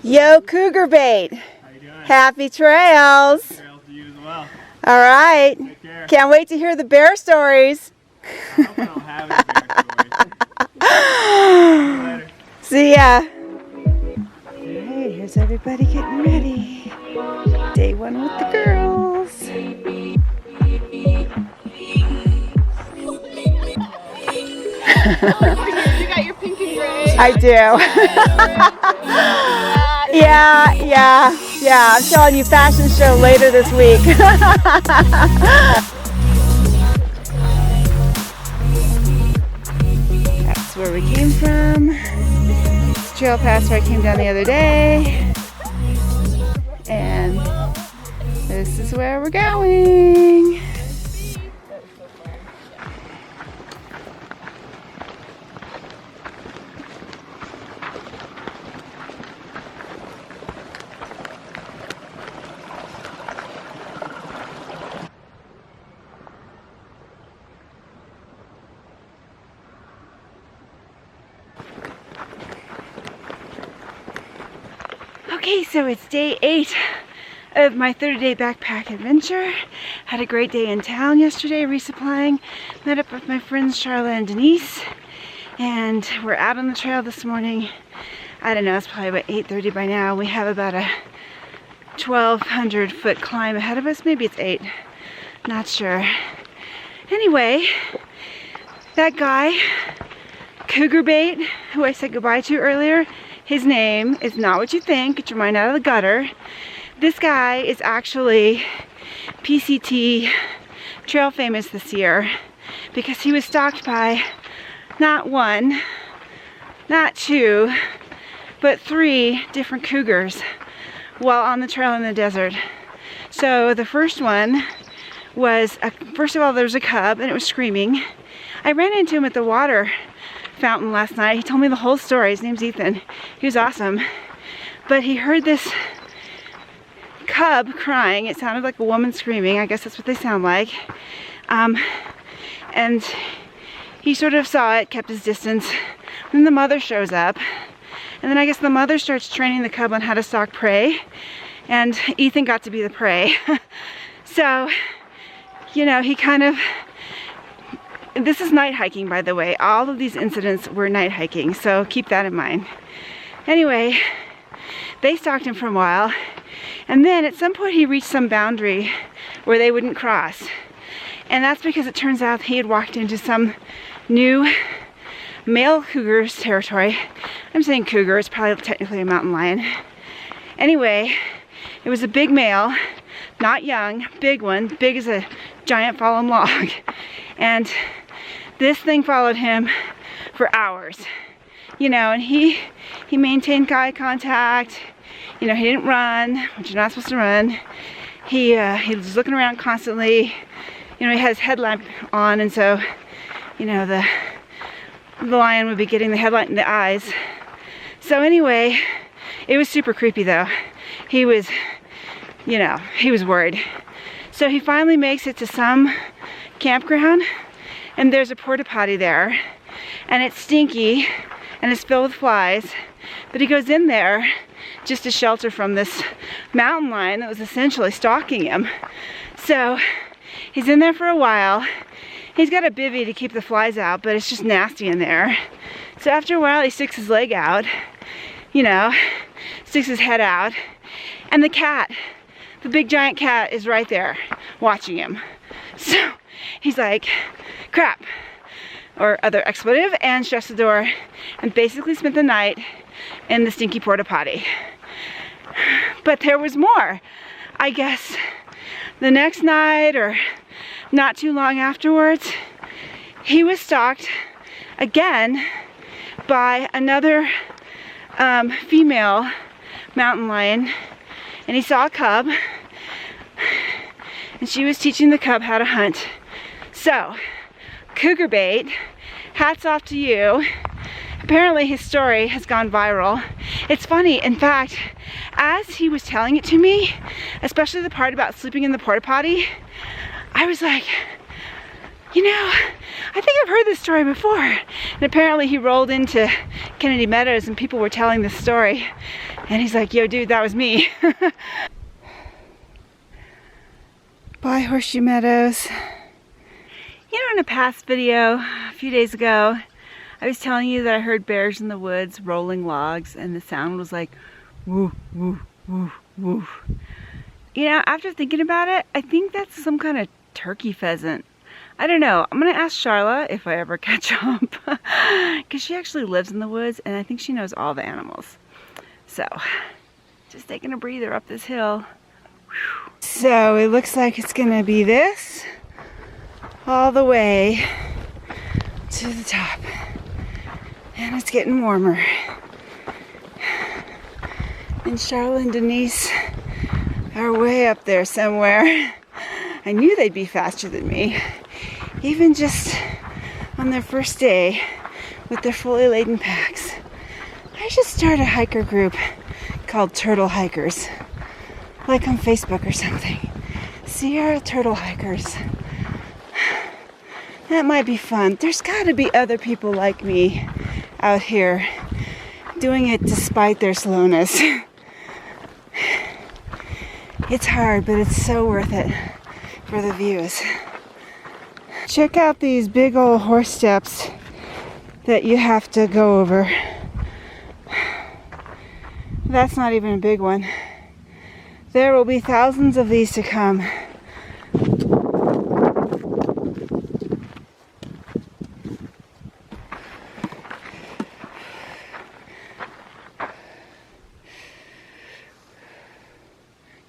Yo, Cougar Bait. How you doing? Happy trails. Trails to you as well. All right. Take care. Can't wait to hear the bear stories. I hope I don't have any bear stories. Later. See ya. Hey, here's everybody getting ready. Day one with the girls. You got your pink and gray. I do. Yeah. I'm showing you fashion show later this week. That's where we came from. It's trail pass where I came down the other day. And this is where we're going. Okay, so it's day 8 of my 30-day backpack adventure. Had a great day in town yesterday resupplying. Met up with my friends Sharla and Denice. And we're out on the trail this morning. I don't know, it's probably about 8:30 by now. We have about a 1,200 foot climb ahead of us. Maybe it's 8, not sure. Anyway, that guy, Cougar Bait, who I said goodbye to earlier, his name is not what you think. Get your mind out of the gutter. This guy is actually PCT trail famous this year because he was stalked by not 1, not 2, but 3 different cougars while on the trail in the desert. So the first one was, first of all, there was a cub and it was screaming. I ran into him at the water fountain last night. He told me the whole story. His name's Ethan. He was awesome. But he heard this cub crying. It sounded like a woman screaming. I guess that's what they sound like. And he sort of saw it, kept his distance. Then the mother shows up. And then I guess the mother starts training the cub on how to stalk prey. And Ethan got to be the prey. So, you know, he kind of... This is night hiking, by the way. All of these incidents were night hiking, so keep that in mind. Anyway, they stalked him for a while, and then at some point he reached some boundary where they wouldn't cross. And that's because it turns out he had walked into some new male cougar's territory. I'm saying cougar, it's probably technically a mountain lion. Anyway, it was a big male, not young, big one, big as a giant fallen log. And this thing followed him for hours, you know, and he maintained eye contact. You know, he didn't run, which you're not supposed to run. He was looking around constantly. You know, he had his headlamp on, and so, you know, the lion would be getting the headlight in the eyes. So anyway, it was super creepy though. He was, you know, he was worried. So he finally makes it to some campground, and there's a porta potty there, and it's stinky and it's filled with flies, but he goes in there just to shelter from this mountain lion that was essentially stalking him. So he's in there for a while. He's got a bivvy to keep the flies out, but it's just nasty in there. So after a while he sticks his leg out, you know, sticks his head out, and the cat, the big giant cat, is right there watching him. So he's like, crap, or other expletive, and shuts the door and basically spent the night in the stinky porta potty. But there was more. I guess the next night or not too long afterwards, he was stalked again by another female mountain lion, and he saw a cub, and she was teaching the cub how to hunt. So, Cougar Bait, hats off to you. Apparently his story has gone viral. It's funny, in fact, as he was telling it to me, especially the part about sleeping in the porta potty, I was like, you know, I think I've heard this story before. And apparently he rolled into Kennedy Meadows and people were telling this story. And he's like, yo dude, that was me. Bye Horseshoe Meadows. You know, in a past video a few days ago, I was telling you that I heard bears in the woods rolling logs and the sound was like woo, woo, woo, woo. You know, after thinking about it, I think that's some kind of turkey pheasant. I don't know. I'm gonna ask Sharla if I ever catch up, because she actually lives in the woods and I think she knows all the animals. So, just taking a breather up this hill. Whew. So it looks like it's gonna be this all the way to the top, and it's getting warmer. And Sharla and Denice are way up there somewhere. I knew they'd be faster than me, even just on their first day with their fully laden packs. I should start a hiker group called Turtle Hikers, like on Facebook or something. Sierra Turtle Hikers. That might be fun. There's gotta be other people like me out here doing it despite their slowness. It's hard, but it's so worth it for the views. Check out these big old horse steps that you have to go over. That's not even a big one. There will be thousands of these to come.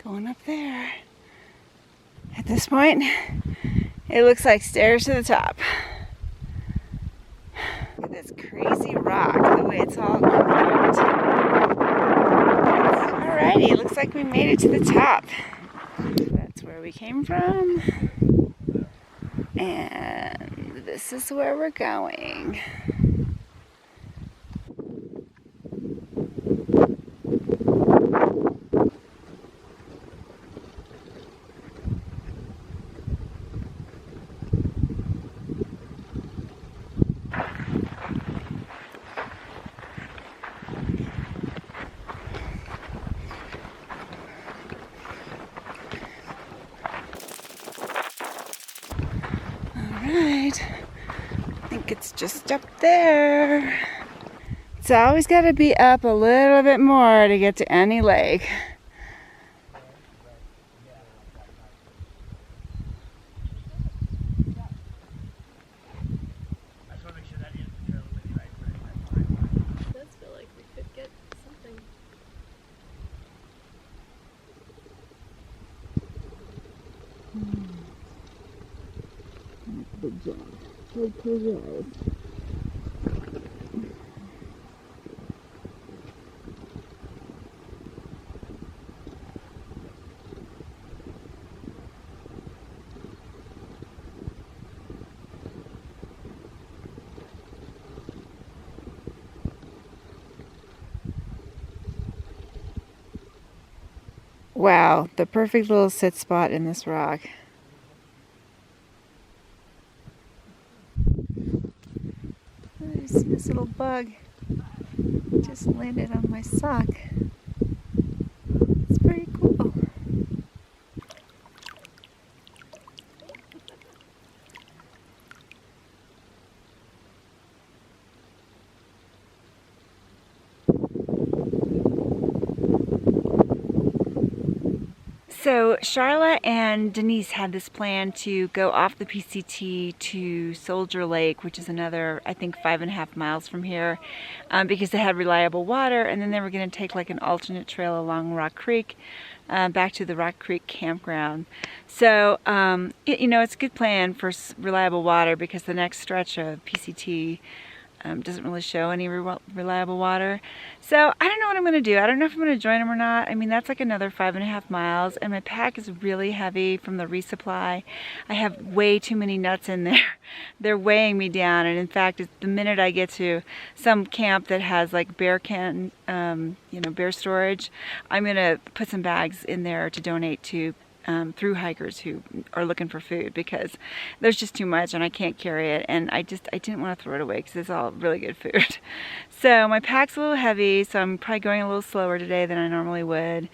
Going up there. At this point, it looks like stairs to the top. Look at this crazy rock, the way it's all carved. Alrighty, it looks like we made it to the top. That's where we came from. And this is where we're going. Alright, I think it's just up there. It's always got to be up a little bit more to get to any lake. It does feel like we could get something. Good job. Good progress. Wow, the perfect little sit spot in this rock. There's this little bug. Just landed on my sock. It's pretty cool. So Sharla and Denice had this plan to go off the PCT to Soldier Lake, which is another, I think, 5.5 miles from here, because they had reliable water, and then they were going to take like an alternate trail along Rock Creek back to the Rock Creek campground. So, you know, it's a good plan for reliable water because the next stretch of PCT doesn't really show any reliable water. So I don't know what I'm going to do. I don't know if I'm going to join them or not. I mean, that's like another 5.5 miles, and my pack is really heavy from the resupply. I have way too many nuts in there. They're weighing me down, and in fact, the minute I get to some camp that has like bear bear storage, I'm going to put some bags in there to donate to through hikers who are looking for food, because there's just too much and I can't carry it, and I didn't want to throw it away because it's all really good food. So my pack's a little heavy, so I'm probably going a little slower today than I normally would.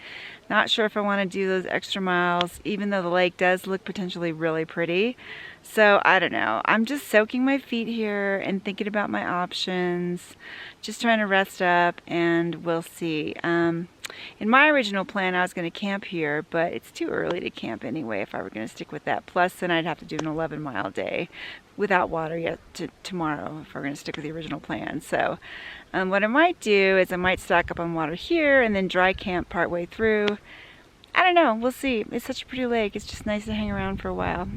Not sure if I want to do those extra miles, even though the lake does look potentially really pretty. So I don't know. I'm just soaking my feet here and thinking about my options, just trying to rest up, and we'll see. In my original plan, I was going to camp here, but it's too early to camp anyway if I were going to stick with that. Plus, then I'd have to do an 11-mile day without water yet tomorrow if we're going to stick with the original plan. So what I might do is I might stock up on water here and then dry camp partway through. I don't know. We'll see. It's such a pretty lake. It's just nice to hang around for a while.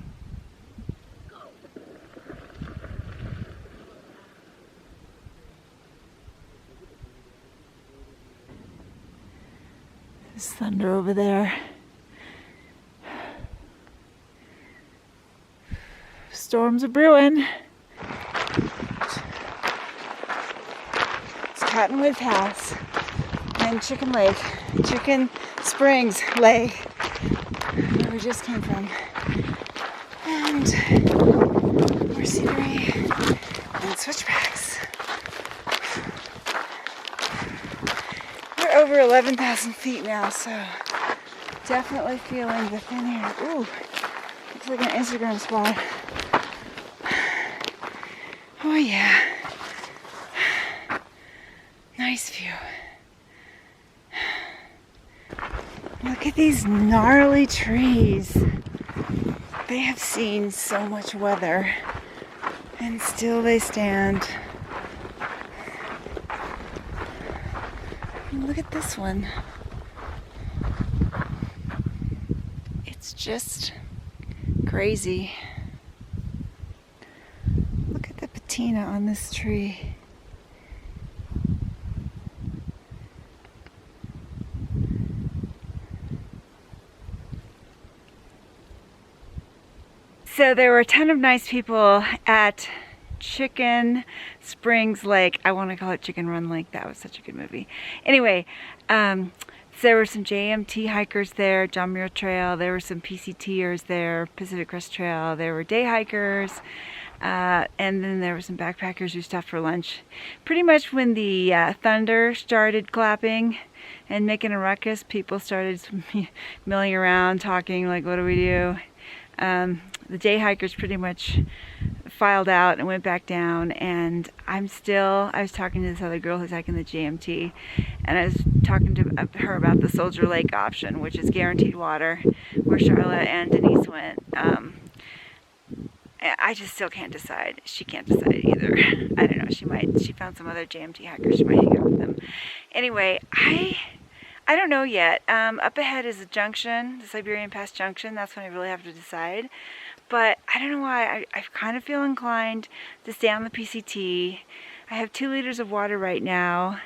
There's thunder over there. Storms are brewing. It's Cottonwood Pass and Chicken Springs Lake, where we just came from. And more scenery and switchbacks. We're over 11,000 feet now, so definitely feeling the thin air. Ooh, looks like an Instagram spot. Oh yeah. Nice view. Look at these gnarly trees. They have seen so much weather, and still they stand. And look at this one. It's just crazy. Look at the patina on this tree. So there were a ton of nice people at Chicken Springs Lake. I want to call it Chicken Run Lake. That was such a good movie. Anyway, so there were some JMT hikers there, John Muir Trail. There were some PCTers there, Pacific Crest Trail. There were day hikers. And then there were some backpackers who stopped for lunch. Pretty much when the thunder started clapping and making a ruckus, people started milling around, talking like, what do we do? The day hikers pretty much filed out and went back down, and I was talking to this other girl who's hiking the JMT, and I was talking to her about the Soldier Lake option, which is guaranteed water, where Sharla and Denice went. I just still can't decide. She can't decide either. I don't know. She found some other JMT hikers. She might hang out with them. Anyway, I don't know yet. Up ahead is a junction, the Siberian Pass Junction. That's when I really have to decide. But I don't know why. I kind of feel inclined to stay on the PCT. I have 2 liters of water right now.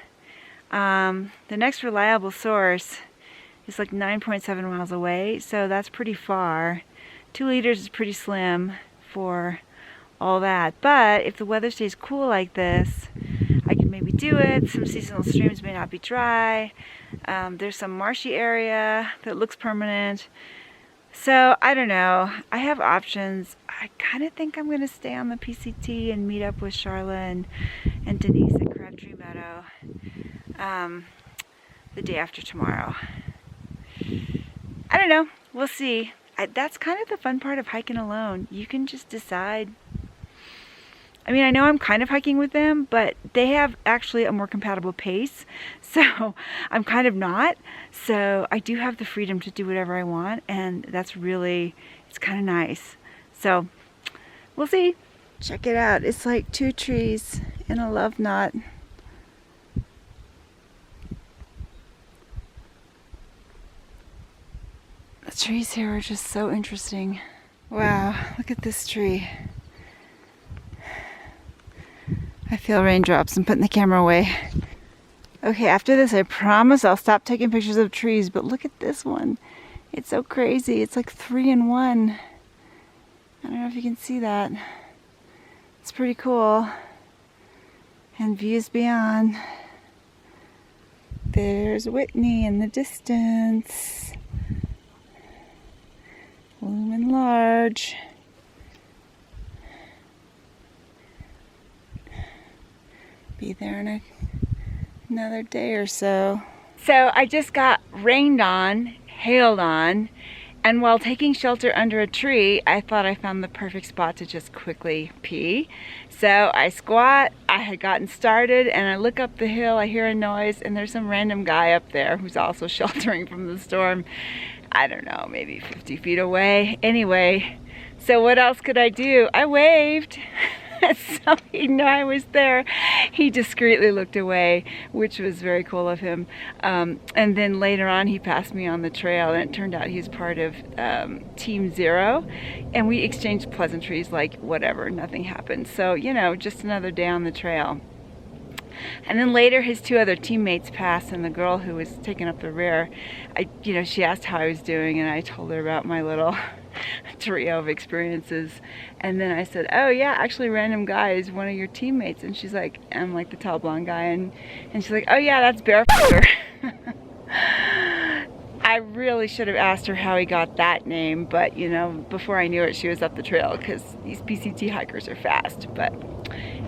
The next reliable source is like 9.7 miles away, so that's pretty far. 2 liters is pretty slim for all that. But if the weather stays cool like this, I can maybe do it. Some seasonal streams may not be dry. There's some marshy area that looks permanent. So I don't know. I have options. I kind of think I'm going to stay on the PCT and meet up with Sharla and Denice at Cougar Meadow the day after tomorrow. I don't know. We'll see. That's kind of the fun part of hiking alone. You can just decide. I mean, I know I'm kind of hiking with them, but they have actually a more compatible pace, so I'm kind of not. So I do have the freedom to do whatever I want, and it's kind of nice. So we'll see. Check it out. It's like 2 trees in a love knot. The trees here are just so interesting. Wow, look at this tree. I feel raindrops. I'm putting the camera away. Okay, after this, I promise I'll stop taking pictures of trees, but look at this one. It's so crazy. It's like 3 in 1. I don't know if you can see that. It's pretty cool. And views beyond. There's Whitney in the distance. Looming large. Be there in another day or so. So I just got rained on, hailed on, and while taking shelter under a tree, I thought I found the perfect spot to just quickly pee. So I squat, I had gotten started, and I look up the hill, I hear a noise, and there's some random guy up there who's also sheltering from the storm. I don't know, maybe 50 feet away. Anyway, so what else could I do? I waved. So he knew I was there. He discreetly looked away, which was very cool of him. And then later on, he passed me on the trail, and it turned out he's part of Team Zero. And we exchanged pleasantries like whatever, nothing happened. So, you know, just another day on the trail. And then later his two other teammates passed, and the girl who was taking up the rear, she asked how I was doing, and I told her about my little trio of experiences. And then I said, oh yeah, actually random guy is one of your teammates. And she's like, I'm like the tall blonde guy, and she's like, oh yeah, that's Barefucker. I really should have asked her how he got that name, but you know, before I knew it, she was up the trail, because these PCT hikers are fast. But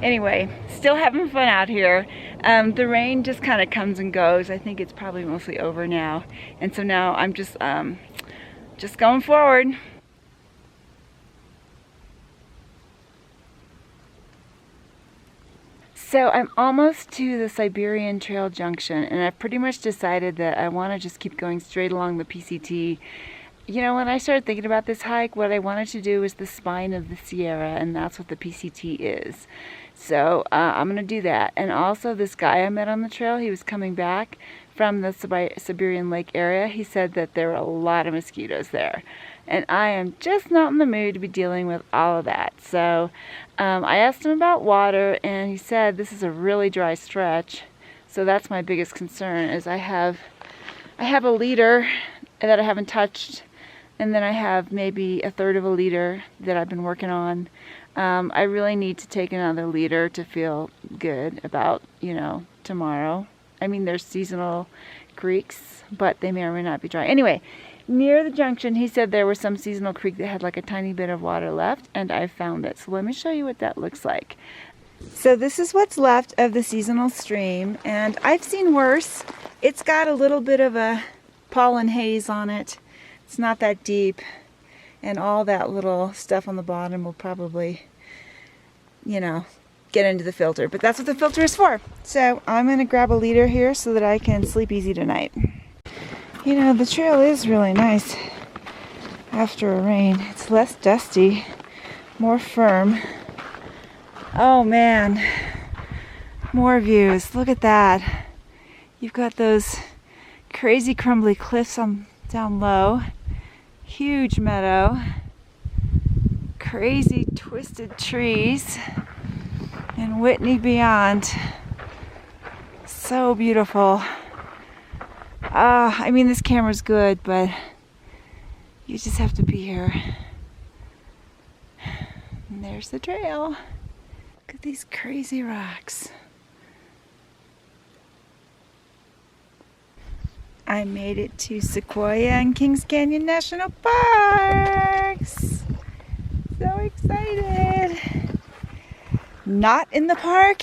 anyway, still having fun out here. The rain just kind of comes and goes. I think it's probably mostly over now, and so now I'm just going forward. So I'm almost to the Siberian Trail Junction, and I've pretty much decided that I want to just keep going straight along the PCT. You know, when I started thinking about this hike, what I wanted to do was the spine of the Sierra, and that's what the PCT is. So I'm going to do that. And also this guy I met on the trail, he was coming back from the Siberian Lake area. He said that there were a lot of mosquitoes there. And I am just not in the mood to be dealing with all of that. So I asked him about water, and he said this is a really dry stretch. So that's my biggest concern, is I have a liter that I haven't touched, and then I have maybe a third of a liter that I've been working on. I really need to take another liter to feel good about, you know, tomorrow. I mean, there's seasonal creeks, but they may or may not be dry. Anyway, near the junction, he said there was some seasonal creek that had like a tiny bit of water left, and I found it. So let me show you what that looks like. So this is what's left of the seasonal stream, and I've seen worse. It's got a little bit of a pollen haze on it. It's not that deep, and all that little stuff on the bottom will probably, you know, get into the filter. But that's what the filter is for. So I'm going to grab a liter here so that I can sleep easy tonight. You know, the trail is really nice after a rain. It's less dusty, more firm. Oh man, more views. Look at that. You've got those crazy crumbly cliffs down low, huge meadow, crazy twisted trees, and Whitney beyond. So beautiful. I mean, this camera's good, but you just have to be here. And there's the trail. Look at these crazy rocks. I made it to Sequoia and Kings Canyon National Parks. So excited. Not in the park,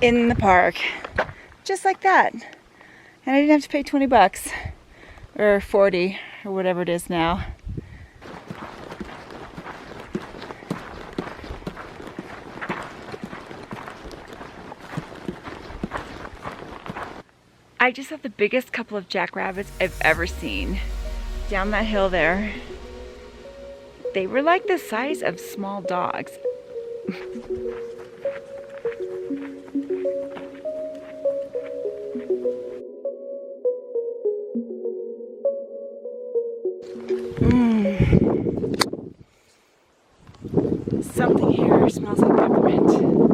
in the park. Just like that. And I didn't have to pay 20 bucks or 40 or whatever it is now. I just have the biggest couple of jackrabbits I've ever seen down that hill there. They were like the size of small dogs. Something here smells like peppermint.